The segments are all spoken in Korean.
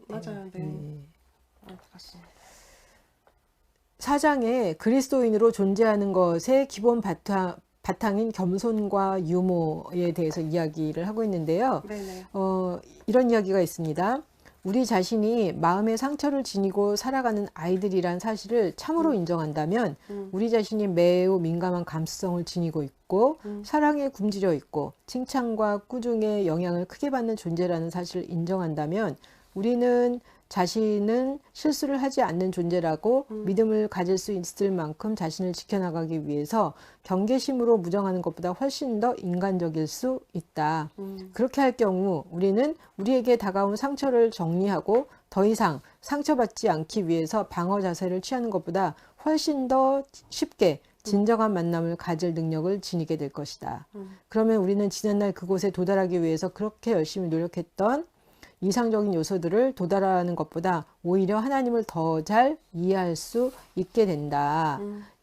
같아요. 맞아요. 네. 맞습니다. 사장에 그리스도인으로 존재하는 것의 기본 바탕인 겸손과 유모에 대해서 이야기를 하고 있는데요. 네네. 이런 이야기가 있습니다. 우리 자신이 마음의 상처를 지니고 살아가는 아이들이란 사실을 참으로 인정한다면 우리 자신이 매우 민감한 감수성을 지니고 있고 사랑에 굶주려 있고 칭찬과 꾸중의 영향을 크게 받는 존재라는 사실을 인정한다면 우리는 자신은 실수를 하지 않는 존재라고 믿음을 가질 수 있을 만큼 자신을 지켜나가기 위해서 경계심으로 무정하는 것보다 훨씬 더 인간적일 수 있다. 그렇게 할 경우 우리는 우리에게 다가온 상처를 정리하고 더 이상 상처받지 않기 위해서 방어 자세를 취하는 것보다 훨씬 더 쉽게 진정한 만남을 가질 능력을 지니게 될 것이다. 그러면 우리는 지난날 그곳에 도달하기 위해서 그렇게 열심히 노력했던 이상적인 요소들을 도달하는 것보다 오히려 하나님을 더 잘 이해할 수 있게 된다.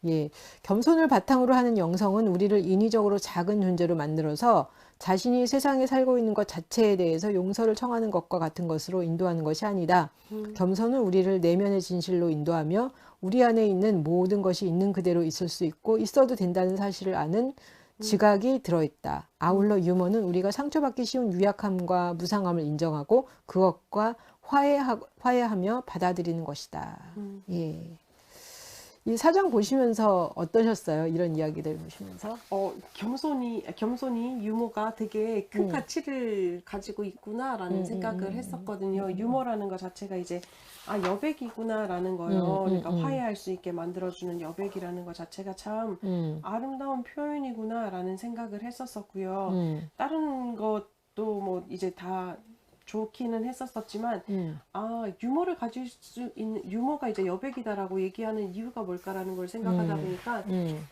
예, 겸손을 바탕으로 하는 영성은 우리를 인위적으로 작은 존재로 만들어서 자신이 세상에 살고 있는 것 자체에 대해서 용서를 청하는 것과 같은 것으로 인도하는 것이 아니다. 겸손은 우리를 내면의 진실로 인도하며 우리 안에 있는 모든 것이 있는 그대로 있을 수 있고 있어도 된다는 사실을 아는 지각이 들어있다. 아울러 유머는 우리가 상처받기 쉬운 유약함과 무상함을 인정하고 그것과 화해하며 받아들이는 것이다. 예. 이 사장 보시면서 어떠셨어요? 이런 이야기들 보시면서? 겸손이 유머가 되게 큰 가치를 가지고 있구나라는 생각을 했었거든요. 유머라는 것 자체가 이제 여백이구나라는 거요. 그러니까 화해할 수 있게 만들어주는 여백이라는 것 자체가 참 아름다운 표현이구나라는 생각을 했었었고요. 다른 것도 뭐 이제 다 좋기는 했었었지만 유머를 가질 수 있는 유머가 이제 여백이다라고 얘기하는 이유가 뭘까라는 걸 생각하다 보니까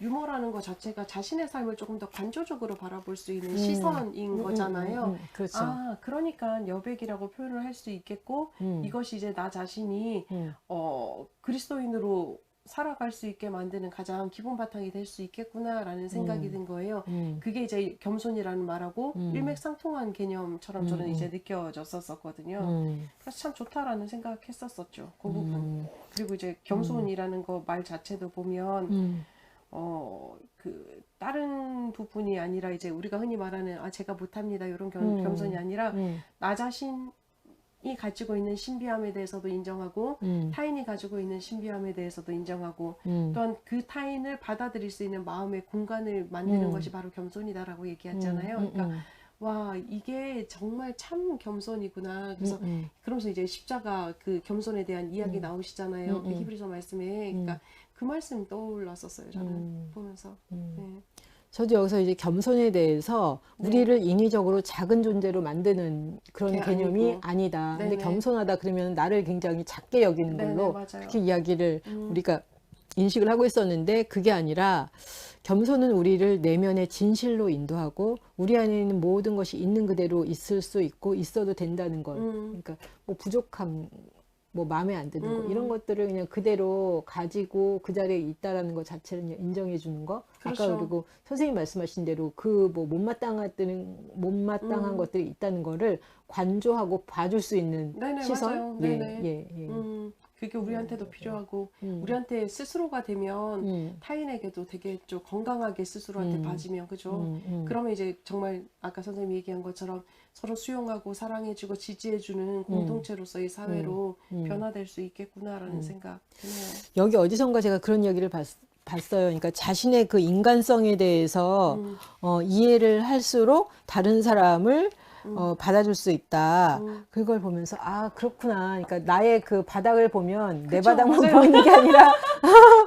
유머라는 것 자체가 자신의 삶을 조금 더 관조적으로 바라볼 수 있는 시선인 거잖아요. 그렇죠. 그러니까 여백이라고 표현을 할 수 있겠고 이것이 이제 나 자신이 그리스도인으로 살아갈 수 있게 만드는 가장 기본 바탕이 될 수 있겠구나라는 생각이 든 거예요. 그게 이제 겸손이라는 말하고 일맥상통한 개념처럼 저는 이제 느껴졌었거든요. 그래서 참 좋다라는 생각했었었죠. 그 부분. 그리고 이제 겸손이라는 거 말 자체도 보면 그 다른 부분이 아니라 이제 우리가 흔히 말하는 제가 못합니다 이런 겸손이 아니라 나 자신 이 가지고 있는 신비함에 대해서도 인정하고 타인이 가지고 있는 신비함에 대해서도 인정하고 또한 그 타인을 받아들일 수 있는 마음의 공간을 만드는 것이 바로 겸손이다라고 얘기했잖아요. 그러니까 와 이게 정말 참 겸손이구나. 그래서 그러면서 이제 십자가 그 겸손에 대한 이야기 나오시잖아요. 그 히브리서 말씀에. 그러니까 그 말씀 떠올랐었어요. 저는 보면서. 네. 저도 여기서 이제 겸손에 대해서 우리를 인위적으로 작은 존재로 만드는 그런 개념이 아니고. 아니다. 근데 네네. 겸손하다 그러면 나를 굉장히 작게 여기는 걸로 맞아요. 그렇게 이야기를 우리가 인식을 하고 있었는데 그게 아니라 겸손은 우리를 내면의 진실로 인도하고 우리 안에 있는 모든 것이 있는 그대로 있을 수 있고 있어도 된다는 것. 그러니까 뭐 부족함, 뭐 마음에 안 드는 거 이런 것들을 그냥 그대로 가지고 그 자리에 있다라는 것 자체를 그냥 인정해 주는 거. 그렇죠. 아까 그리고 선생님 말씀하신 대로 그 뭐 못마땅한 것들이 있다는 거를 관조하고 봐줄 수 있는 네네, 시선. 맞아요. 예, 네네. 예, 예. 그게 우리한테도 필요하고 우리한테 스스로가 되면 타인에게도 되게 좀 건강하게 스스로한테 봐지면 그죠? 그러면 이제 정말 아까 선생님이 얘기한 것처럼 서로 수용하고 사랑해주고 지지해주는 공동체로서의 사회로 변화될 수 있겠구나라는 생각 드네요. 여기 어디선가 제가 그런 이야기를 봤어요. 그러니까 자신의 그 인간성에 대해서 이해를 할수록 다른 사람을 받아줄 수 있다. 그걸 보면서 그렇구나. 그러니까 나의 그 바닥을 보면 내 바닥만 맞아요. 보이는 게 아니라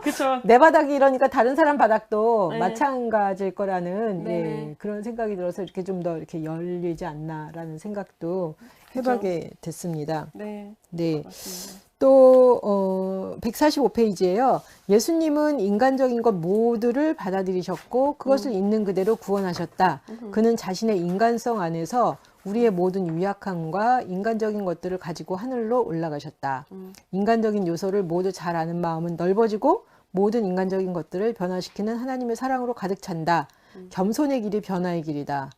그쵸. 내 바닥이 이러니까 다른 사람 바닥도 네. 마찬가지일 거라는 네네. 그런 생각이 들어서 이렇게 좀 더 이렇게 열리지 않나라는 생각도 해보게 됐습니다. 네. 네. 맞습니다. 또 145페이지에요. 예수님은 인간적인 것 모두를 받아들이셨고 그것을 있는 그대로 구원하셨다. 그는 자신의 인간성 안에서 우리의 모든 유약함과 인간적인 것들을 가지고 하늘로 올라가셨다. 인간적인 요소를 모두 잘 아는 마음은 넓어지고 모든 인간적인 것들을 변화시키는 하나님의 사랑으로 가득 찬다. 겸손의 길이 변화의 길이다.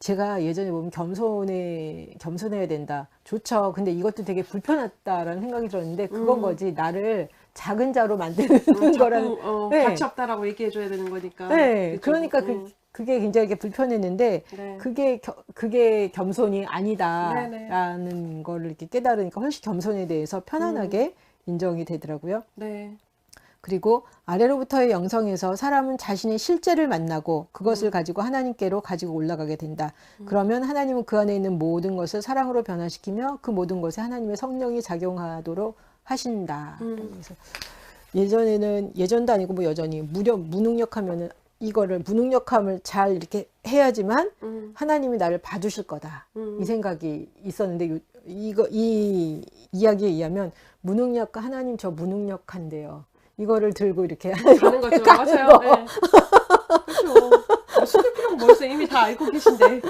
제가 예전에 보면 겸손해야 된다. 좋죠. 근데 이것도 되게 불편하다라는 생각이 들었는데 그건 거지. 나를 작은 자로 만드는 거라는. 네. 가치 없다라고 얘기해줘야 되는 거니까. 네. 그쵸? 그러니까 그게 굉장히 불편했는데 네. 그게 겸손이 아니다라는 네네. 거를 이렇게 깨달으니까 훨씬 겸손에 대해서 편안하게 인정이 되더라고요. 네. 그리고 아래로부터의 영성에서 사람은 자신의 실제를 만나고 그것을 가지고 하나님께로 가지고 올라가게 된다. 그러면 하나님은 그 안에 있는 모든 것을 사랑으로 변화시키며 그 모든 것에 하나님의 성령이 작용하도록 하신다. 그래서 예전도 아니고 뭐 여전히 무능력하면은 이거를 무능력함을 잘 이렇게 해야지만 하나님이 나를 봐주실 거다. 이 생각이 있었는데 이 이야기에 의하면 하나님 저 무능력한데요. 이거를 들고 이렇게 가는 거죠. 맞아요. 거. 네. 그렇죠. 숨길 필요가 뭐 있어요. 이미 다 알고 계신데.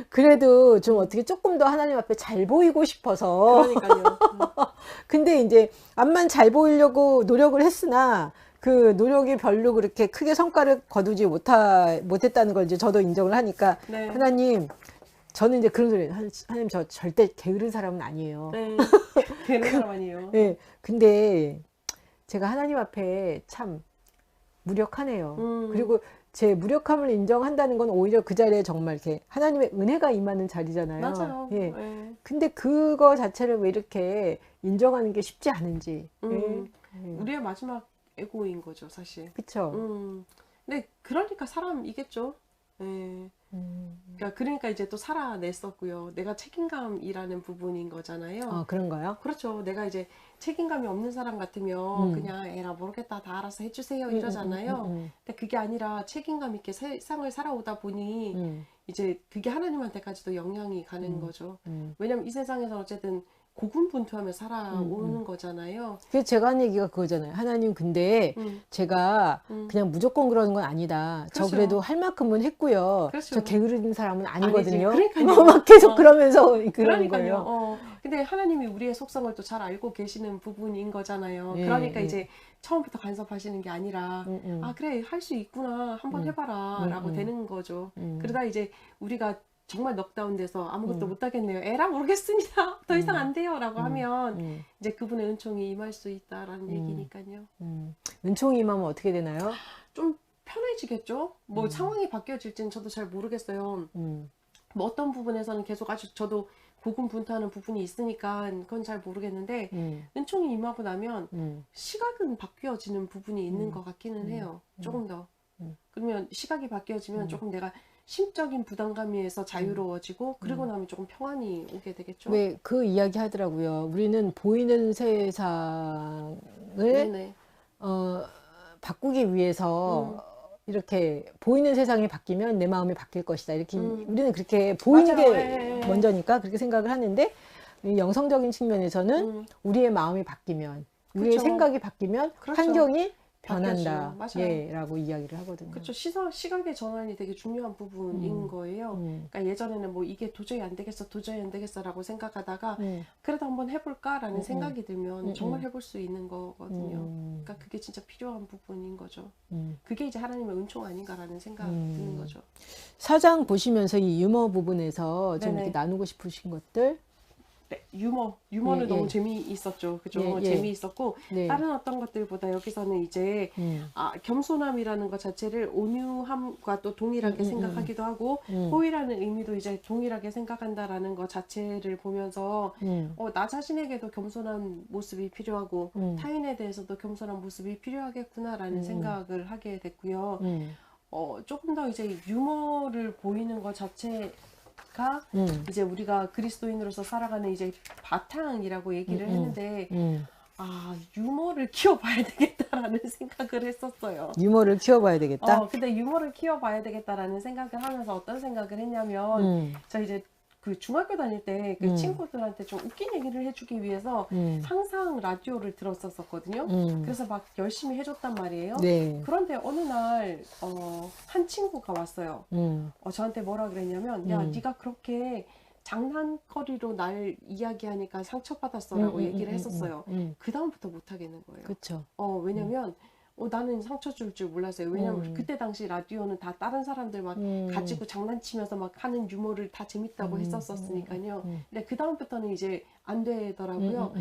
그래도 좀 어떻게 조금 더 하나님 앞에 잘 보이고 싶어서. 그러니까요. 근데 이제 앞만 잘 보이려고 노력을 했으나 그 노력이 별로 그렇게 크게 성과를 거두지 못했다는 걸 이제 저도 인정을 하니까 네. 하나님, 저는 이제 그런 소리, 하나님 저 절대 게으른 사람은 아니에요. 네. 게으른 사람 아니에요. 네. 근데 제가 하나님 앞에 참 무력하네요. 그리고 제 무력함을 인정한다는 건 오히려 그 자리에 정말 이렇게 하나님의 은혜가 임하는 자리잖아요. 맞아요. 예. 네. 근데 그거 자체를 왜 이렇게 인정하는 게 쉽지 않은지. 우리의 마지막 에고인 거죠, 사실. 그쵸. 근데 그러니까 사람이겠죠. 네. 그러니까 이제 또 살아냈었고요. 내가 책임감이라는 부분인 거잖아요. 그런가요? 그렇죠. 내가 이제 책임감이 없는 사람 같으면 그냥 에라 모르겠다 다 알아서 해주세요 이러잖아요. 근데 그게 아니라 책임감 있게 세상을 살아오다 보니 이제 그게 하나님한테까지도 영향이 가는 거죠. 왜냐면 이 세상에서 어쨌든 고군분투하며 살아오는 거잖아요. 그래서 제가 하는 얘기가 그거잖아요. 하나님, 근데 제가 그냥 무조건 그러는 건 아니다. 그렇죠. 저 그래도 할 만큼은 했고요. 그렇죠. 저 게으른 사람은 아니거든요. 그러니까요. 막 계속 그러면서 그러는 그러니까요. 거예요. 근데 하나님이 우리의 속성을 또 잘 알고 계시는 부분인 거잖아요. 예, 그러니까 예. 이제 처음부터 간섭하시는 게 아니라 아 그래 할 수 있구나 한번 해봐라 라고 되는 거죠. 그러다 이제 우리가 정말 넉다운 돼서 아무것도 못하겠네요. 에라 모르겠습니다. 더 이상 안 돼요. 라고 하면 이제 그분의 은총이 임할 수 있다라는 얘기니까요. 은총이 임하면 어떻게 되나요? 좀 편해지겠죠? 뭐 상황이 바뀌어질지는 저도 잘 모르겠어요. 뭐 어떤 부분에서는 계속 아주 저도 고군분투하는 부분이 있으니까 그건 잘 모르겠는데 은총이 임하고 나면 시각은 바뀌어지는 부분이 있는 것 같기는 해요. 조금 더. 그러면 시각이 바뀌어지면 조금 내가 심적인 부담감에서 자유로워지고 그러고 나면 조금 평안이 오게 되겠죠. 왜 그 이야기 하더라고요. 우리는 보이는 세상을 네네. 바꾸기 위해서 이렇게 보이는 세상이 바뀌면 내 마음이 바뀔 것이다. 이렇게 우리는 그렇게 보이는 맞아요. 게 예. 먼저니까 그렇게 생각을 하는데 이 영성적인 측면에서는 우리의 마음이 바뀌면 우리의 그쵸. 생각이 바뀌면 그렇죠. 환경이 바뀌어지죠. 변한다. 맞아요. 예, 라고 이야기를 하거든요. 그렇죠. 시각의 전환이 되게 중요한 부분인 거예요. 그러니까 예전에는 뭐 이게 도저히 안 되겠어라고 생각하다가 그래도 한번 해볼까라는 생각이 들면 정말 해볼 수 있는 거거든요. 그러니까 그게 진짜 필요한 부분인 거죠. 그게 이제 하나님의 은총 아닌가라는 생각이 드는 거죠. 사장 보시면서 이 유머 부분에서 좀 네네. 이렇게 나누고 싶으신 것들. 네, 유머는 예, 너무 예. 재미있었죠. 그죠? 예, 예. 재미있었고 네. 다른 어떤 것들보다 여기서는 이제 겸손함이라는 것 자체를 온유함과 또 동일하게 생각하기도 하고 호의라는 의미도 이제 동일하게 생각한다라는 것 자체를 보면서 나 자신에게도 겸손한 모습이 필요하고 타인에 대해서도 겸손한 모습이 필요하겠구나라는 생각을 하게 됐고요. 조금 더 이제 유머를 보이는 것 자체가 이제 우리가 그리스도인으로서 살아가는 이제 바탕이라고 얘기를 했는데 유머를 키워봐야 되겠다라는 생각을 했었어요. 유머를 키워봐야 되겠다. 근데 유머를 키워봐야 되겠다라는 생각을 하면서 어떤 생각을 했냐면 저 이제 그 중학교 다닐 때 그 친구들한테 좀 웃긴 얘기를 해주기 위해서 항상 라디오를 들었었거든요. 그래서 막 열심히 해줬단 말이에요. 네. 그런데 어느 날 한 친구가 왔어요. 저한테 뭐라 그랬냐면 야 네가 그렇게 장난거리로 날 이야기하니까 상처받았어 라고 얘기를 했었어요. 그 다음부터 못하겠는 거예요. 그렇죠. 왜냐면 나는 상처 줄 줄 몰랐어요. 왜냐면 그때 당시 라디오는 다 다른 사람들 막 가지고 장난치면서 막 하는 유머를 다 재밌다고 했었으니까요. 근데 그 다음부터는 이제 안 되더라고요.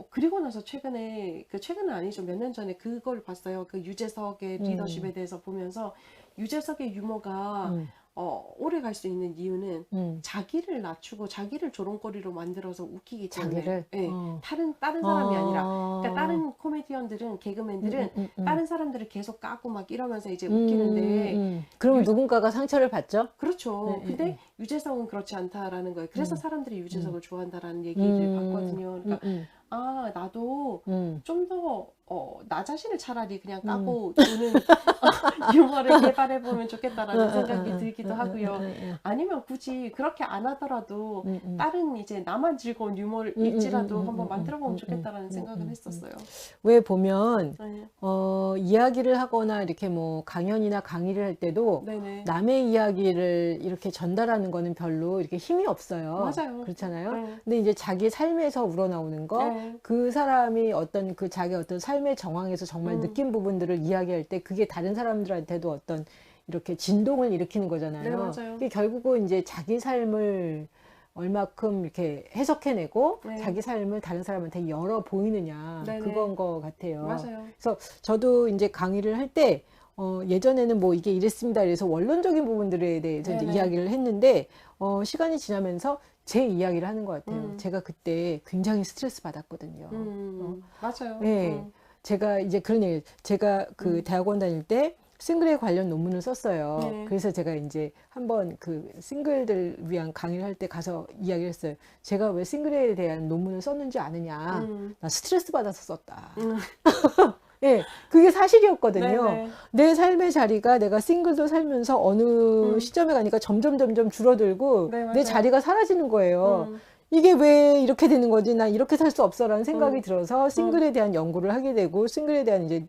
그리고 나서 최근에, 최근은 아니죠. 몇 년 전에 그걸 봤어요. 그 유재석의 리더십에 대해서 보면서 유재석의 유머가 오래 갈 수 있는 이유는 자기를 낮추고 자기를 조롱거리로 만들어서 웃기기 때문에. 자기를? 네, 다른 사람이 아니라. 그러니까 다른 코미디언들은, 개그맨들은 다른 사람들을 계속 까고 막 이러면서 이제 웃기는데. 그러면 누군가가 상처를 받죠? 그렇죠. 근데 유재석은 그렇지 않다라는 거예요. 그래서 사람들이 유재석을 좋아한다라는 얘기를 봤거든요. 그러니까 나도 좀 더 나 자신을 차라리 그냥 까고 노는 유머를 개발해보면 좋겠다라는 생각이 들기도 하고요. 아니면 굳이 그렇게 안 하더라도 다른 이제 나만 즐거운 유머를 일지라도 한번 만들어보면 좋겠다라는 생각을 했었어요. 왜 보면 네. 이야기를 하거나 이렇게 뭐 강연이나 강의를 할 때도 네네. 남의 이야기를 이렇게 전달하는 거는 별로 이렇게 힘이 없어요. 맞아요. 그렇잖아요. 네. 근데 이제 자기 삶에서 우러나오는 거, 네. 그 사람이 어떤 그 자기 어떤 삶의 정황에서 정말 느낀 부분들을 이야기할 때 그게 다른 사람들한테도 어떤 이렇게 진동을 일으키는 거잖아요. 네, 맞아요. 그게 결국은 이제 자기 삶을 얼마큼 이렇게 해석해내고 네. 자기 삶을 다른 사람한테 열어 보이느냐, 네네. 그건 것 같아요. 맞아요. 그래서 저도 이제 강의를 할 때 예전에는 뭐 이게 이랬습니다. 그래서 원론적인 부분들에 대해서 이제 네네. 이야기를 했는데 시간이 지나면서 제 이야기를 하는 것 같아요. 제가 그때 굉장히 스트레스 받았거든요. 맞아요. 네. 제가 이제 그런 얘기, 제가 그 대학원 다닐 때 싱글에 관련 논문을 썼어요. 네. 그래서 제가 이제 한번 그 싱글들 위한 강의를 할 때 가서 이야기를 했어요. 제가 왜 싱글에 대한 논문을 썼는지 아느냐. 나 스트레스 받아서 썼다. 예, 그게 사실이었거든요. 네네. 내 삶의 자리가 내가 싱글도 살면서 어느 시점에 가니까 점점 줄어들고 네, 맞아요. 내 자리가 사라지는 거예요. 이게 왜 이렇게 되는 거지? 난 이렇게 살 수 없어라는 생각이 들어서 싱글에 대한 연구를 하게 되고 싱글에 대한 이제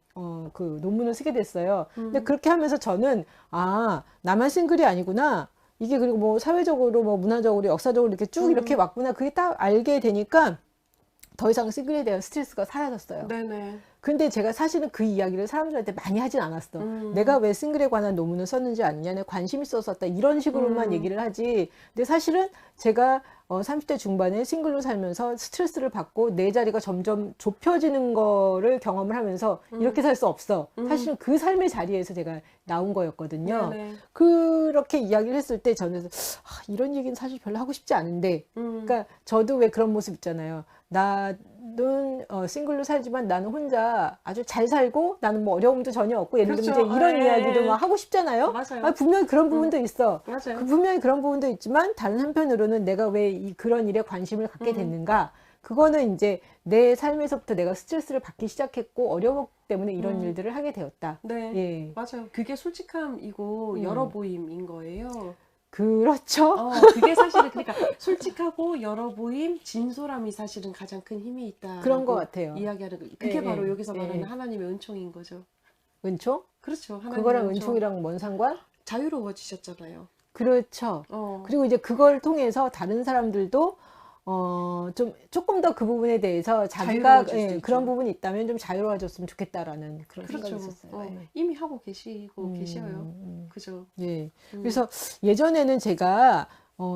그 논문을 쓰게 됐어요. 근데 그렇게 하면서 저는 나만 싱글이 아니구나. 이게 그리고 뭐 사회적으로 뭐 문화적으로 역사적으로 이렇게 쭉 이렇게 왔구나. 그게 딱 알게 되니까 더 이상 싱글에 대한 스트레스가 사라졌어요. 네네. 근데 제가 사실은 그 이야기를 사람들한테 많이 하진 않았어. 내가 왜 싱글에 관한 논문을 썼는지 아니냐, 내가 관심 있어서 썼다, 이런 식으로만 얘기를 하지. 근데 사실은 제가 30대 중반에 싱글로 살면서 스트레스를 받고 내 자리가 점점 좁혀지는 거를 경험을 하면서 이렇게 살 수 없어. 사실은 그 삶의 자리에서 제가 나온 거였거든요. 네네. 그렇게 이야기를 했을 때 저는 이런 얘기는 사실 별로 하고 싶지 않은데, 그러니까 저도 왜 그런 모습 있잖아요. 나는 싱글로 살지만 나는 혼자 아주 잘 살고 나는 뭐 어려움도 전혀 없고, 예를 들면 그렇죠. 이제 이런 예. 이야기도 막 하고 싶잖아요. 맞아요. 분명히 그런 부분도 있어. 맞아요. 분명히 그런 부분도 있지만 다른 한편으로는 내가 왜 그런 일에 관심을 갖게 됐는가, 그거는 이제 내 삶에서부터 내가 스트레스를 받기 시작했고 어려웠기 때문에 이런 일들을 하게 되었다. 네. 예. 맞아요. 그게 솔직함이고 열어 보임인 거예요. 그렇죠. 그게 사실은 그러니까 솔직하고 열어 보임, 진솔함이 사실은 가장 큰 힘이 있다. 그런 것 같아요. 이야기하는 거. 그게 예, 바로 예, 여기서 말하는 예. 하나님의 은총인 거죠. 은총? 그렇죠. 하나님의 그거랑 은총. 은총이랑 뭔 상관? 자유로워지셨잖아요. 그렇죠. 그리고 이제 그걸 통해서 다른 사람들도 조금 더 그 부분에 대해서 자기가 자유로워질 수 그런 있죠. 부분이 있다면 좀 자유로워졌으면 좋겠다라는 그런 그렇죠. 생각이 있었어요. 예. 이미 하고 계시고 계셔요. 그죠. 예. 그래서 예전에는 제가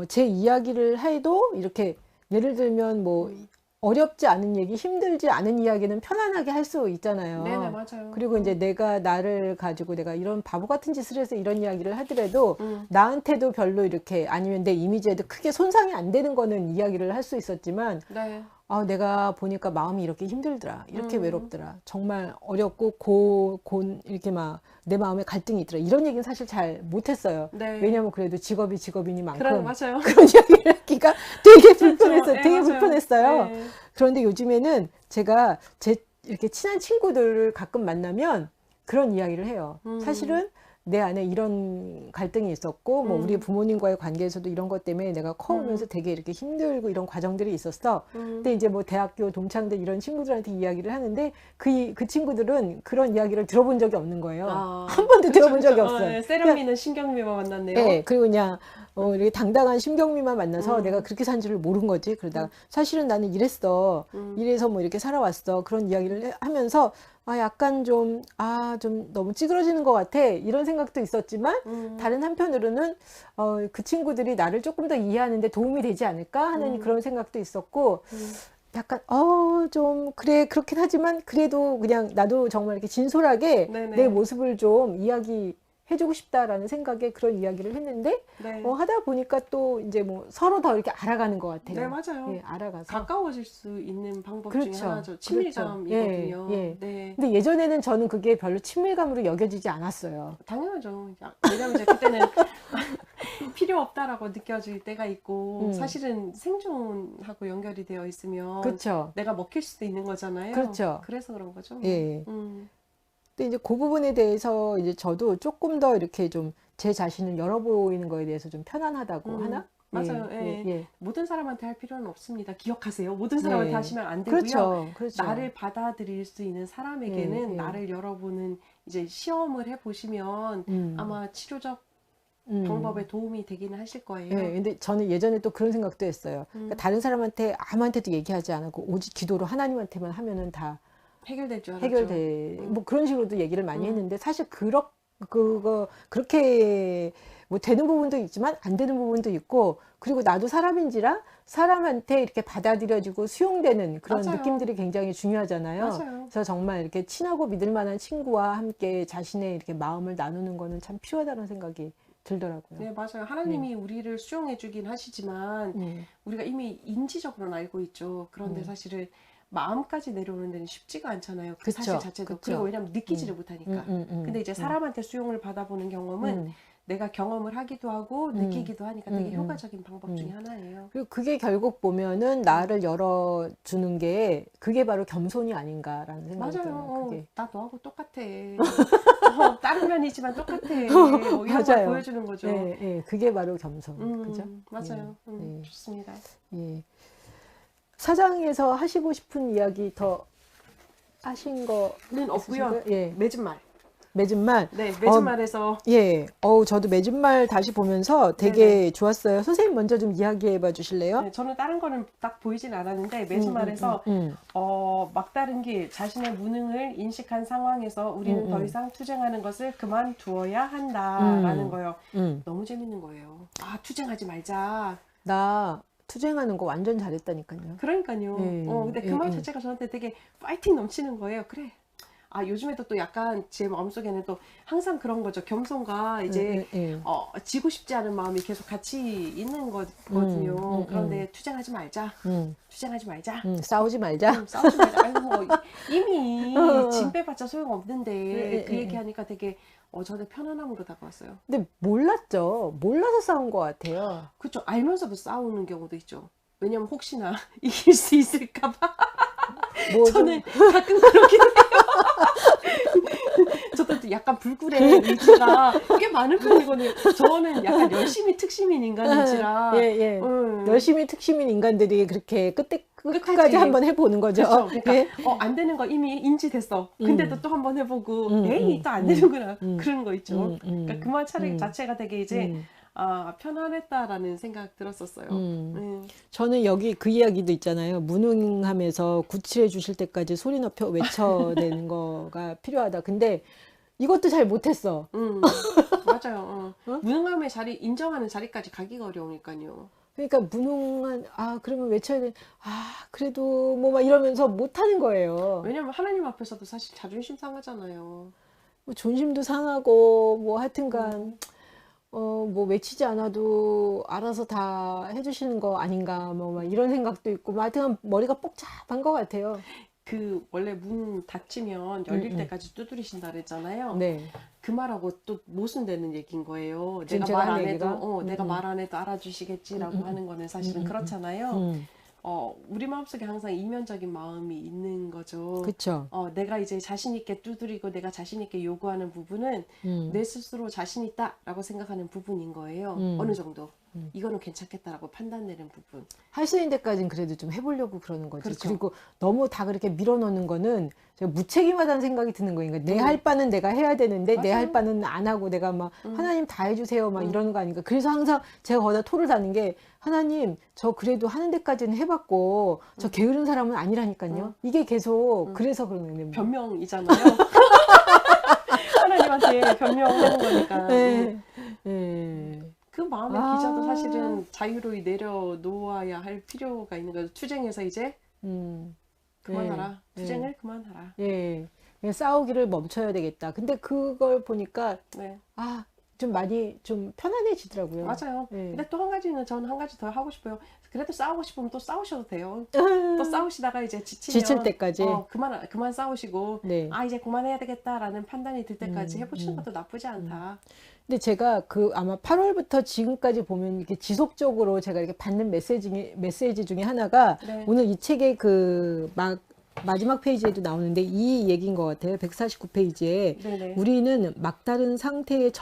제 이야기를 해도 이렇게 예를 들면 뭐 어렵지 않은 얘기, 힘들지 않은 이야기는 편안하게 할 수 있잖아요. 네네, 맞아요. 그리고 이제 내가 나를 가지고 내가 이런 바보 같은 짓을 해서 이런 이야기를 하더라도 나한테도 별로 이렇게 아니면 내 이미지에도 크게 손상이 안 되는 거는 이야기를 할 수 있었지만 네. 내가 보니까 마음이 이렇게 힘들더라. 이렇게 외롭더라. 정말 어렵고 이렇게 막 내 마음에 갈등이 있더라. 이런 얘기는 사실 잘 못했어요. 네. 왜냐면 그래도 직업이 직업이니만큼 맞아요. 그런 이야기를 하기가 되게 불편했어요. 네, 되게 맞아요. 불편했어요. 네. 그런데 요즘에는 제가 이렇게 친한 친구들을 가끔 만나면 그런 이야기를 해요. 사실은 내 안에 이런 갈등이 있었고, 뭐 우리 부모님과의 관계에서도 이런 것 때문에 내가 커오면서 되게 이렇게 힘들고 이런 과정들이 있었어. 근데 이제 뭐 대학교 동창들 이런 친구들한테 이야기를 하는데 그 친구들은 그런 이야기를 들어본 적이 없는 거예요. 한 번도 들어본 적이 없어요. 세련미는 신경미만 만났네요. 네, 그리고 그냥 이렇게 당당한 심경미만 만나서 내가 그렇게 산 줄을 모른 거지. 그러다가 사실은 나는 이랬어. 이래서 뭐 이렇게 살아왔어. 그런 이야기를 하면서 약간 좀 너무 찌그러지는 것 같아. 이런 생각도 있었지만, 다른 한편으로는, 그 친구들이 나를 조금 더 이해하는데 도움이 되지 않을까 하는 그런 생각도 있었고, 약간, 좀, 그래, 그렇긴 하지만, 그래도 그냥 나도 정말 이렇게 진솔하게 네네. 내 모습을 좀 이야기해주고 싶다라는 생각에 그런 이야기를 했는데, 네. 하다 보니까 또 이제 뭐 서로 더 이렇게 알아가는 것 같아요. 네, 맞아요. 예, 알아가서. 가까워질 수 있는 방법 그렇죠. 중에 하나죠. 그렇죠. 친밀감이거든요. 예. 네. 근데 예전에는 저는 그게 별로 친밀감으로 여겨지지 않았어요. 당연하죠. 왜냐면 이제 그때는 필요 없다라고 느껴질 때가 있고, 사실은 생존하고 연결이 되어 있으면 그렇죠. 내가 먹힐 수도 있는 거잖아요. 그렇죠. 그래서 그런 거죠. 예. 근데 이제 그 부분에 대해서 이제 저도 조금 더 이렇게 좀 제 자신을 열어보이는 거에 대해서 좀 편안하다고 하나? 맞아요. 예. 모든 사람한테 할 필요는 없습니다. 기억하세요. 모든 사람한테 하시면 안 되고요. 그렇죠. 그렇죠. 나를 받아들일 수 있는 사람에게는 나를 열어보는 이제 시험을 해보시면 아마 치료적 방법에 도움이 되기는 하실 거예요. 네, 근데 저는 예전에 또 그런 생각도 했어요. 그러니까 다른 사람한테 아무한테도 얘기하지 않고 오직 기도로 하나님한테만 하면은 다 해결될 줄 알았죠. 뭐 그런 식으로도 얘기를 많이 했는데 사실 그렇게 뭐 되는 부분도 있지만 안 되는 부분도 있고, 그리고 나도 사람인지라 사람한테 이렇게 받아들여지고 수용되는 그런 맞아요. 느낌들이 굉장히 중요하잖아요. 맞아요. 그래서 정말 이렇게 친하고 믿을 만한 친구와 함께 자신의 이렇게 마음을 나누는 거는 참 필요하다는 생각이 들더라고요. 네, 맞아요. 하나님이 우리를 수용해 주긴 하시지만 우리가 이미 인지적으로는 알고 있죠. 그런데 사실은 마음까지 내려오는 데는 쉽지가 않잖아요. 그 그쵸, 사실 자체도. 그쵸. 그리고 왜냐면 느끼지를 못하니까. 근데 이제 사람한테 수용을 받아보는 경험은 내가 경험을 하기도 하고 느끼기도 하니까 되게 효과적인 방법 중에 하나예요. 그리고 그게 결국 보면은 나를 열어주는 게 그게 바로 겸손이 아닌가라는 생각이 들어요. 맞아요. 그게. 나 너하고 똑같아. 다른 면이지만 똑같아. 이런 걸 맞아요. 보여주는 거죠. 예, 그게 바로 겸손. 그죠? 맞아요. 예. 좋습니다. 예. 사장에서 하시고 싶은 이야기 더 하신 거는 없고요. 예. 맺은 말. 맺은 말. 네, 맺은 말에서 예. 저도 맺은 말 다시 보면서 되게 좋았어요. 선생님 먼저 좀 이야기해 봐 주실래요? 네, 저는 다른 거는 딱 보이진 않았는데 맺은 말에서 막다른 길, 자신의 무능을 인식한 상황에서 우리는 더 이상 투쟁하는 것을 그만두어야 한다라는 거요. 너무 재밌는 거예요. 투쟁하지 말자. 나 투쟁하는 거 완전 잘했다니까요. 그러니까요. 근데 그 말 자체가 저한테 되게 파이팅 넘치는 거예요. 그래. 요즘에도 또 약간 제 마음속에는 또 항상 그런 거죠. 겸손과 이제 지고 싶지 않은 마음이 계속 같이 있는 거거든요. 그런데 투쟁하지 말자. 투쟁하지 말자. 싸우지 말자. 싸우지 말자. 아이고 뭐 이미 짐 빼봤자 소용없는데 그 얘기하니까 되게 저한테 편안함으로 다가왔어요. 근데 몰랐죠. 몰라서 싸운 것 같아요. 그렇죠. 알면서도 싸우는 경우도 있죠. 왜냐면 혹시나 이길 수 있을까봐. 저는 가끔 그렇긴 해요. 저도 약간 불굴의 의지가 꽤 많은 편이거든요. 저는 약간 열심히 특심인 인간인지라. 열심히 특심인 인간들이 그렇게 끝까지 한번 해보는 거죠. 그렇죠. 그러니까 안 되는 거 이미 인지됐어. 근데도 또 한번 해보고 에이 또 안 되는구나. 그런 거 있죠. 그러니까 그 말 자체가 되게 이제 편안했다라는 생각 들었었어요. 저는 여기 그 이야기도 있잖아요. 무능함에서 구칠해 주실 때까지 소리 높여 외쳐내는 거가 필요하다. 근데 이것도 잘 못했어. 맞아요. 무능함의 자리, 인정하는 자리까지 가기가 어려우니까요. 그러니까 그러면 외쳐야 돼. 그래도 뭐 막 이러면서 못하는 거예요. 왜냐면 하나님 앞에서도 사실 자존심 상하잖아요. 뭐 존심도 상하고 뭐 하여튼간 뭐 외치지 않아도 알아서 다 해주시는 거 아닌가 뭐 막 이런 생각도 있고 뭐 하여튼 머리가 복잡한 것 같아요. 원래 문 닫히면 열릴 때까지 두드리신다 그랬잖아요. 네. 그 말하고 또 모순되는 얘기인 거예요. 내가 제가 말 한 안 얘기가? 해도 내가 말 안 해도 알아주시겠지라고 하는 거는 사실은 그렇잖아요. 우리 마음속에 항상 이면적인 마음이 있는 거죠. 그쵸. 내가 이제 자신 있게 두드리고 내가 자신 있게 요구하는 부분은 내 스스로 자신 있다라고 생각하는 부분인 거예요. 어느 정도. 이거는 괜찮겠다라고 판단 내는 부분. 할 수 있는 데까지는 그래도 좀 해보려고 그러는 거지. 그렇죠. 그리고 너무 다 그렇게 밀어넣는 거는 제가 무책임하다는 생각이 드는 거예요. 그러니까 내 할 바는 내가 해야 되는데 내 할 맞아요. 바는 안 하고 내가 막 하나님 다 해주세요 막 이러는 거 아닌가. 그래서 항상 제가 거기다 토를 다는 게 하나님 저 그래도 하는 데까지는 해봤고 저 게으른 사람은 아니라니까요. 이게 계속 그래서 그런 거예요. 변명이잖아요. 하나님한테 변명하는 거니까. 네. 네. 그 마음의 기저도 사실은 자유로이 내려놓아야 할 필요가 있는 거죠. 투쟁에서 이제 그만하라. 네. 투쟁을 그만하라. 예. 그냥 싸우기를 멈춰야 되겠다. 근데 그걸 보니까 네. 좀 많이 좀 편안해지더라고요. 맞아요. 네. 근데 또 한 가지는 저는 한 가지 더 하고 싶어요. 그래도 싸우고 싶으면 또 싸우셔도 돼요. 또 싸우시다가 이제 지칠 때까지. 그만 싸우시고 네. 이제 그만해야 되겠다라는 판단이 들 때까지 해보시는 것도 나쁘지 않다. 근데 제가 아마 8월부터 지금까지 보면 이렇게 지속적으로 제가 이렇게 받는 메시지 중에 하나가 네. 오늘 이 책의 마지막 페이지에도 나오는데 이 얘기인 것 같아요. 149페이지에 네네. 우리는 막다른 상태에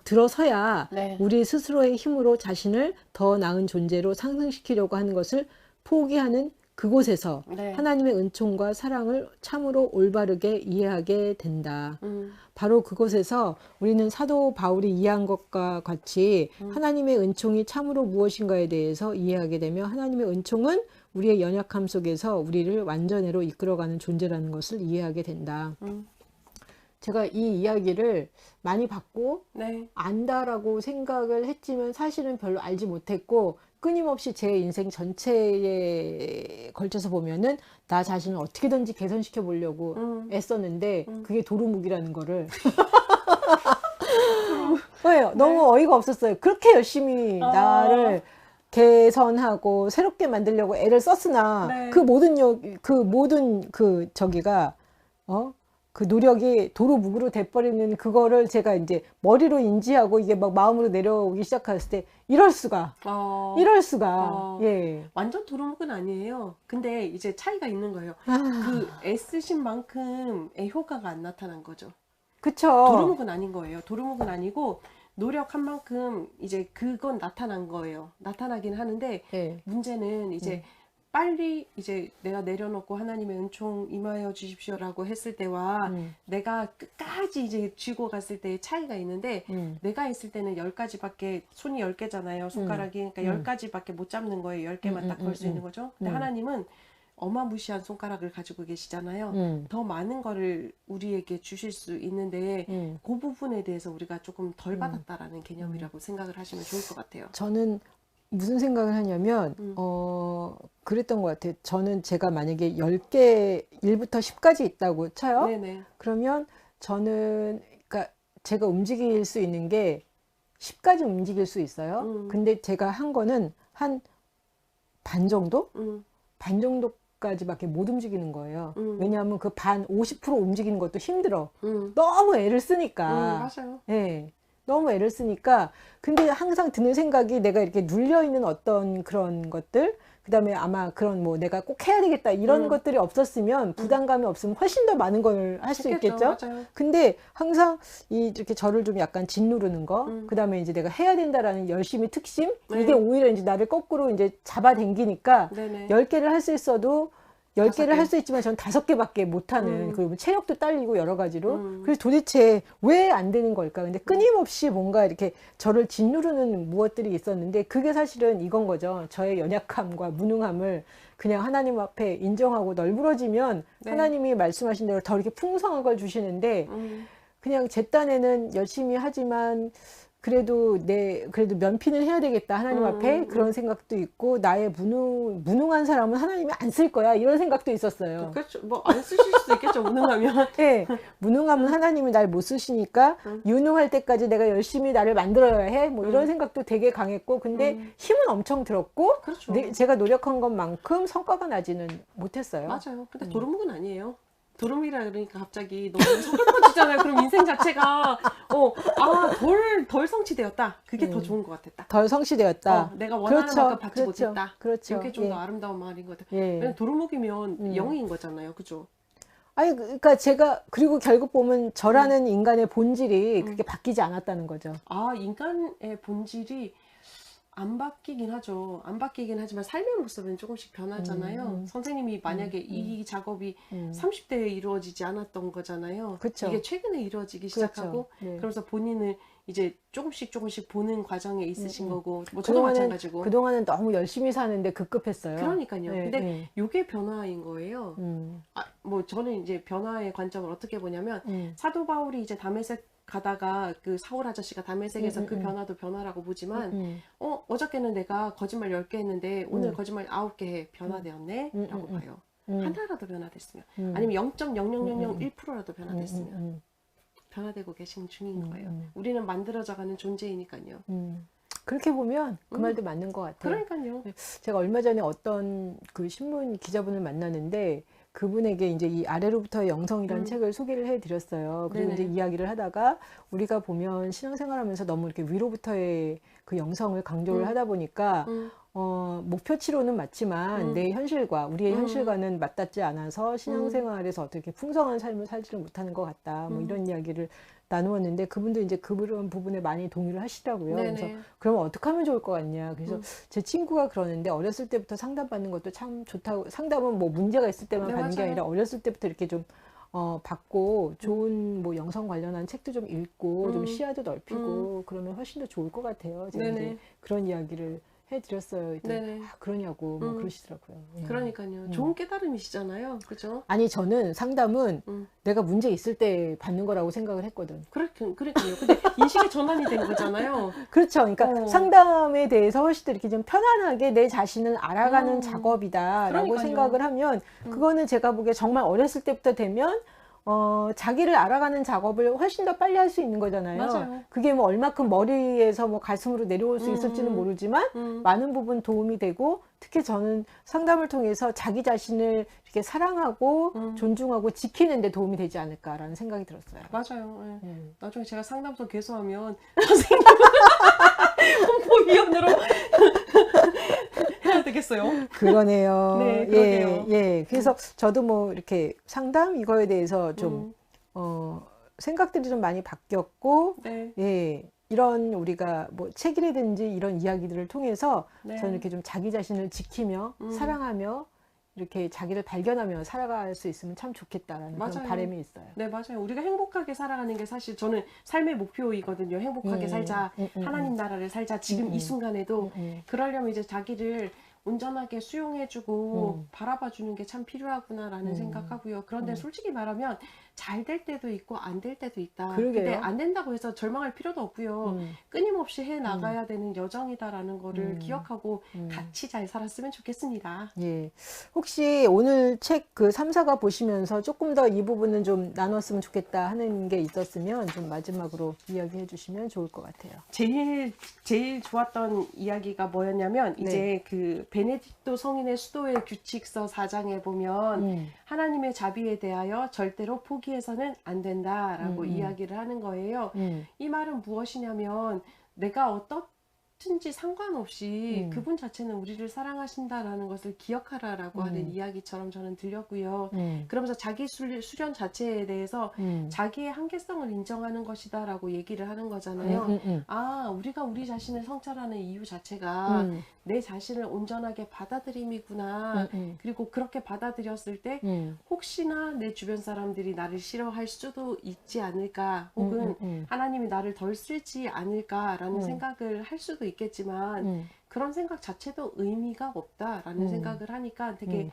들어서야 네. 우리 스스로의 힘으로 자신을 더 나은 존재로 상승시키려고 하는 것을 포기하는 그곳에서 네. 하나님의 은총과 사랑을 참으로 올바르게 이해하게 된다. 바로 그곳에서 우리는 사도 바울이 이해한 것과 같이 하나님의 은총이 참으로 무엇인가에 대해서 이해하게 되며 하나님의 은총은 우리의 연약함 속에서 우리를 완전회로 이끌어가는 존재라는 것을 이해하게 된다. 제가 이 이야기를 많이 받고 네. 안다라고 생각을 했지만 사실은 별로 알지 못했고 끊임없이 제 인생 전체에 걸쳐서 보면은 나 자신을 어떻게든지 개선시켜 보려고 애썼는데 그게 도루묵이라는 거를 왜요? 너무 어이가 없었어요. 그렇게 열심히 나를 개선하고 새롭게 만들려고 애를 썼으나 네. 그 모든 저기가 그 노력이 도루묵으로 돼버리는 그거를 제가 이제 머리로 인지하고 이게 막 마음으로 내려오기 시작했을 때 이럴 수가 예. 완전 도루묵은 아니에요. 근데 이제 차이가 있는 거예요. 그 애쓰신 만큼의 효과가 안 나타난 거죠. 그쵸. 도루묵은 아닌 거예요. 도루묵은 아니고 노력한 만큼 이제 그건 나타난 거예요. 나타나긴 하는데 예. 문제는 이제 빨리 이제 내가 내려놓고 하나님의 은총 임하여 주십시오라고 했을 때와 내가 끝까지 이제 쥐고 갔을 때의 차이가 있는데 내가 했을 때는 10가지밖에 손이 10개잖아요. 손가락이. 그러니까 10가지밖에 못 잡는 거예요. 10개만 딱 걸 수 있는 거죠. 근데 하나님은 어마무시한 손가락을 가지고 계시잖아요. 더 많은 거를 우리에게 주실 수 있는데 그 부분에 대해서 우리가 조금 덜 받았다라는 개념이라고 생각을 하시면 좋을 것 같아요. 저는 무슨 생각을 하냐면 그랬던 것 같아요. 저는 제가 만약에 10개 1부터 10까지 있다고 쳐요. 네네. 그러면 저는 그러니까 제가 움직일 수 있는 게 10까지 움직일 수 있어요. 근데 제가 한 거는 한 반 정도? 반 정도까지밖에 못 움직이는 거예요. 왜냐하면 그 반 50% 움직이는 것도 힘들어. 너무 애를 쓰니까. 맞아요. 네. 너무 애를 쓰니까. 근데 항상 드는 생각이 내가 이렇게 눌려있는 어떤 그런 것들, 그 다음에 아마 그런 내가 꼭 해야 되겠다 이런 것들이 없었으면 부담감이 없으면 훨씬 더 많은 걸 할 수 있겠죠. 맞아요. 근데 항상 이렇게 저를 좀 약간 짓누르는 거, 그 다음에 이제 내가 해야 된다라는 열심히 특심, 네. 이게 오히려 이제 나를 거꾸로 이제 잡아당기니까 네네. 10개를 할 수 있어도 10개를 5개. 할 수 있지만 전 5개밖에 못하는, 그리고 체력도 딸리고 여러 가지로. 그래서 도대체 왜 안 되는 걸까? 근데 끊임없이 뭔가 이렇게 저를 짓누르는 무엇들이 있었는데 그게 사실은 이건 거죠. 저의 연약함과 무능함을 그냥 하나님 앞에 인정하고 널브러지면 네. 하나님이 말씀하신 대로 더 이렇게 풍성한 걸 주시는데 그냥 제 딴에는 열심히 하지만 그래도 면피는 해야 되겠다 하나님 앞에 그런 생각도 있고 나의 무능한 사람은 하나님이 안 쓸 거야 이런 생각도 있었어요. 그렇죠. 뭐 안 쓰실 수도 있겠죠. 무능하면. 네, 무능하면 하나님이 날 못 쓰시니까 유능할 때까지 내가 열심히 나를 만들어야 해. 뭐 이런 생각도 되게 강했고 근데 힘은 엄청 들었고 그렇죠. 제가 노력한 것만큼 성과가 나지는 못했어요. 맞아요. 근데 도루묵은 아니에요. 도루묵이라 그러니까 갑자기 너무 서글퍼지잖아요. 그럼 인생 자체가 덜 성취되었다. 그게 더 좋은 것 같았다. 덜 성취되었다. 내가 원하는 그렇죠. 만큼 받지 그렇죠. 못했다. 그렇죠. 이게 좀 예. 더 아름다운 말인 것 같아요. 예. 왜냐면 도루묵이면 영인 거잖아요. 그죠? 아니 그러니까 제가 그리고 결국 보면 저라는 인간의 본질이 그렇게 바뀌지 않았다는 거죠. 인간의 본질이 안 바뀌긴 하죠. 안 바뀌긴 하지만 삶의 모습은 조금씩 변하잖아요. 선생님이 만약에 이 작업이 30대에 이루어지지 않았던 거잖아요. 그쵸. 이게 최근에 이루어지기 그렇죠. 시작하고 네. 그러면서 본인을 이제 조금씩 보는 과정에 있으신 거고 뭐 저도 마찬가지고 그동안은 너무 열심히 사는데 급급했어요. 그러니까요. 네, 근데 네. 요게 변화인 거예요. 뭐 저는 이제 변화의 관점을 어떻게 보냐면 사도 바울이 이제 다메섹 가다가 그 사울 아저씨가 다메섹에서 그 변화도 변화라고 보지만 어저께는 내가 거짓말 10개 했는데 오늘 거짓말 9개 해. 변화되었네 라고 봐요. 하나라도 변화됐으면 아니면 0.0001%라도 변화됐으면 변화되고 계신 중인 거예요. 우리는 만들어져가는 존재이니까요. 그렇게 보면 그 말도 맞는 것 같아요. 그러니까요. 제가 얼마 전에 어떤 그 신문 기자분을 만나는데 그분에게 이제 이 아래로부터의 영성이라는 책을 소개를 해드렸어요. 그리고 네네. 이제 이야기를 하다가 우리가 보면 신앙생활하면서 너무 이렇게 위로부터의 그 영성을 강조를 하다 보니까 목표치로는 맞지만 내 현실과 우리의 현실과는 맞닿지 않아서 신앙생활에서 어떻게 풍성한 삶을 살지를 못하는 것 같다. 뭐 이런 이야기를 나누었는데 그분도 이제 그런 부분에 많이 동의를 하시더라고요. 네네. 그래서 그러면 어떻게 하면 좋을 것 같냐. 그래서 제 친구가 그러는데 어렸을 때부터 상담받는 것도 참 좋다고. 상담은 뭐 문제가 있을 때만 네, 받는 게 맞아요. 아니라 어렸을 때부터 이렇게 좀 받고 좋은 뭐 영성 관련한 책도 좀 읽고 좀 시야도 넓히고 그러면 훨씬 더 좋을 것 같아요. 제가 네네. 이제 그런 이야기를 해드렸어요. 그랬더니 네네. 아, 그러냐고 뭐 그러시더라고요. 그러니까요. 좋은 깨달음이시잖아요. 그죠? 아니 저는 상담은 음. 내가 문제 있을 때 받는 거라고 생각을 했거든. 그러니까요. 근데 인식의 전환이 된 거잖아요. 그렇죠. 그러니까 상담에 대해서 훨씬 더 이렇게 좀 편안하게 내 자신을 알아가는 작업이다라고 그러니까요. 생각을 하면 그거는 제가 보기에 정말 어렸을 때부터 되면 자기를 알아가는 작업을 훨씬 더 빨리 할 수 있는 거잖아요. 맞아요. 그게 뭐 얼마큼 머리에서 뭐 가슴으로 내려올 수 있을지는 모르지만 많은 부분 도움이 되고 특히 저는 상담을 통해서 자기 자신을 이렇게 사랑하고 존중하고 지키는 데 도움이 되지 않을까라는 생각이 들었어요. 맞아요. 예. 나중에 제가 상담소 개소하면 선생님 홍보위원으로 해야 되겠어요. 그러네요. 네, 그러게요. 예. 그래서 저도 뭐 이렇게 상담 이거에 대해서 좀 생각들이 좀 많이 바뀌었고, 네. 예. 이런 우리가 뭐 책이라든지 이런 이야기들을 통해서 네. 저는 이렇게 좀 자기 자신을 지키며 사랑하며 이렇게 자기를 발견하며 살아갈 수 있으면 참 좋겠다라는 그런 맞아요. 바람이 있어요. 네, 맞아요. 우리가 행복하게 살아가는 게 사실 저는 삶의 목표이거든요. 행복하게 살자. 하나님 나라를 살자. 지금 이 순간에도 그러려면 이제 자기를 온전하게 수용해주고 바라봐주는 게 참 필요하구나라는 생각하고요. 그런데 솔직히 말하면 잘 될 때도 있고 안 될 때도 있다. 그러게요. 근데 안 된다고 해서 절망할 필요도 없고요. 끊임없이 해 나가야 되는 여정이다라는 거를 기억하고 같이 잘 살았으면 좋겠습니다. 예. 혹시 오늘 책 그 3, 4가 보시면서 조금 더 이 부분은 좀 나눴으면 좋겠다 하는 게 있었으면 좀 마지막으로 이야기해 주시면 좋을 것 같아요. 제일 좋았던 이야기가 뭐였냐면 네. 이제 그 베네딕토 성인의 수도의 규칙서 4장에 보면 하나님의 자비에 대하여 절대로 포기해서는 안 된다라고 이야기를 하는 거예요. 이 말은 무엇이냐면 내가 어떻든지 상관없이 그분 자체는 우리를 사랑하신다라는 것을 기억하라라고 하는 이야기처럼 저는 들렸고요. 그러면서 자기 수련 자체에 대해서 자기의 한계성을 인정하는 것이다라고 얘기를 하는 거잖아요. 아, 우리가 우리 자신을 성찰하는 이유 자체가 내 자신을 온전하게 받아들임이구나. 그리고 그렇게 받아들였을 때 혹시나 내 주변 사람들이 나를 싫어할 수도 있지 않을까 혹은 하나님이 나를 덜 쓸지 않을까라는 생각을 할 수도 있겠지만 그런 생각 자체도 의미가 없다라는 생각을 하니까 되게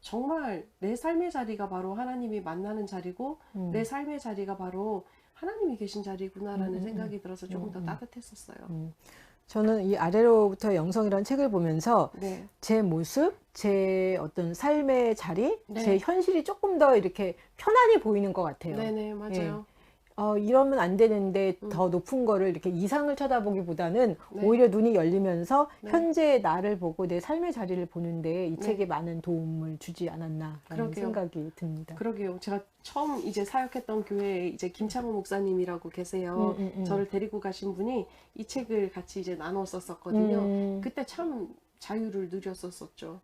정말 내 삶의 자리가 바로 하나님이 만나는 자리고 내 삶의 자리가 바로 하나님이 계신 자리구나라는 생각이 들어서 조금 더 따뜻했었어요. 저는 이 아래로부터 영성이라는 책을 보면서 네. 제 모습, 제 어떤 삶의 자리, 네. 제 현실이 조금 더 이렇게 편안히 보이는 것 같아요. 네네, 맞아요. 이러면 안 되는데 더 높은 거를 이렇게 이상을 쳐다보기보다는 네. 오히려 눈이 열리면서 네. 현재의 나를 보고 내 삶의 자리를 보는데 이 네. 책에 많은 도움을 주지 않았나라는 그러게요. 생각이 듭니다. 그러게요. 제가 처음 이제 사역했던 교회에 이제 김창호 목사님이라고 계세요. 저를 데리고 가신 분이 이 책을 같이 이제 나눴었거든요. 그때 참 자유를 누렸었었죠.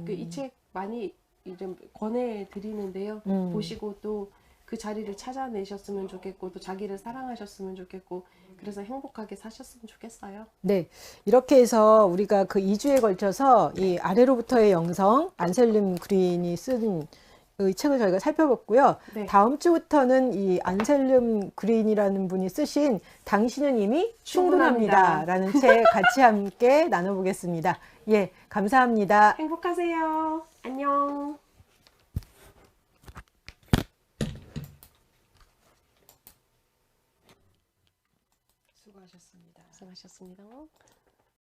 이 책 많이 이제 권해 드리는데요. 보시고 또 그 자리를 찾아내셨으면 좋겠고 또 자기를 사랑하셨으면 좋겠고 그래서 행복하게 사셨으면 좋겠어요. 네, 이렇게 해서 우리가 그 2주에 걸쳐서 이 아래로부터의 영성, 안셀름 그린이 쓴 이 책을 저희가 살펴봤고요. 네. 다음 주부터는 이 안셀름 그린이라는 분이 쓰신 당신은 이미 충분합니다. 라는 책 같이 함께 나눠보겠습니다. 예, 감사합니다. 행복하세요. 안녕. 수고하셨습니다. 수고하셨습니다.